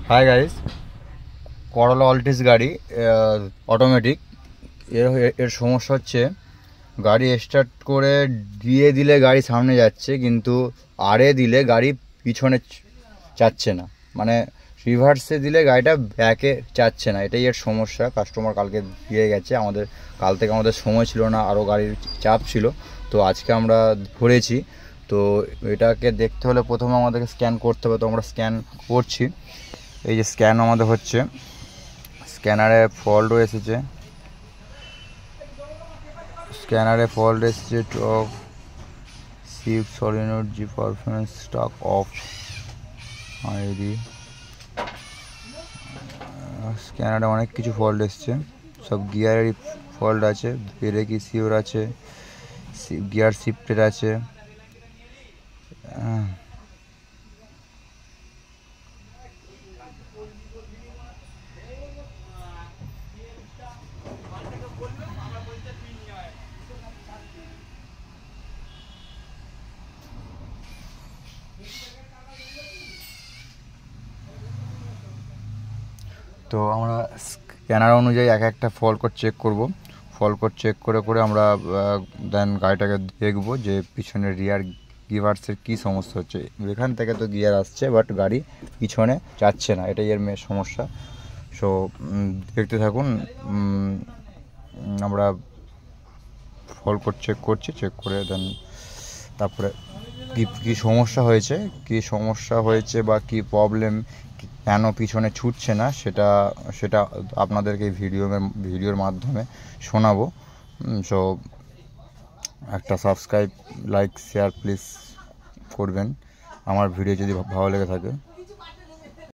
Hi guys, করলা অল্টিস গাড়ি automatic. এর সমস্যা হচ্ছে গাড়ি স্টার্ট করে দিয়ে দিলে গাড়ি সামনে যাচ্ছে, কিন্তু আরে দিলে গাড়ি পিছনে যাচ্ছে না, মানে রিভার্সে দিলে গাড়িটা ব্যাকে যাচ্ছে না। এটাই এর সমস্যা। কাস্টমার কালকে দিয়ে গেছে, কাল থেকে আমাদের সময় ছিল না, আরও গাড়ির চাপ ছিল, তো আজকে আমরা ধরেছি। তো এটাকে দেখতে হলে প্রথমে আমাদেরকে স্ক্যান করতে হবে, তো আমরা স্ক্যান করছি। এই যে স্ক্যান আমাদের হচ্ছে, স্ক্যানারে ফল্ট এসেছে, top sheep solenoid G performance stock of ID. স্ক্যানারে অনেক কিছু ফল্ট এসছে, সব গিয়ারেরই ফল্ট আছে, ব্রেক ইসিওর আছে, গিয়ার শিফটের আছে। তো আমরা স্ক্যানার অনুযায়ী এক একটা ফল্ট কোড চেক করব। ফল্ট কোড চেক করে করে আমরা দেন গাড়িটাকে দেখব যে পিছনে রিয়ার গিয়ার্সের কী সমস্যা হচ্ছে। এখান থেকে তো গিয়ার আসছে, বাট গাড়ি পিছনে যাচ্ছে না, এটাই এর মেন সমস্যা। সো দেখতে থাকুন। আমরা ফল্ট কোড চেক করছি, চেক করে দেন তারপরে কী সমস্যা হয়েছে বা কী প্রবলেম, কেন পিছনে ছুটছে না, সেটা আপনাদেরকে ভিডিওর মাধ্যমে শোনাবো। সো একটা সাবস্ক্রাইব, লাইক, শেয়ার প্লিজ করবেন আমার ভিডিও যদি ভালো লেগে থাকে।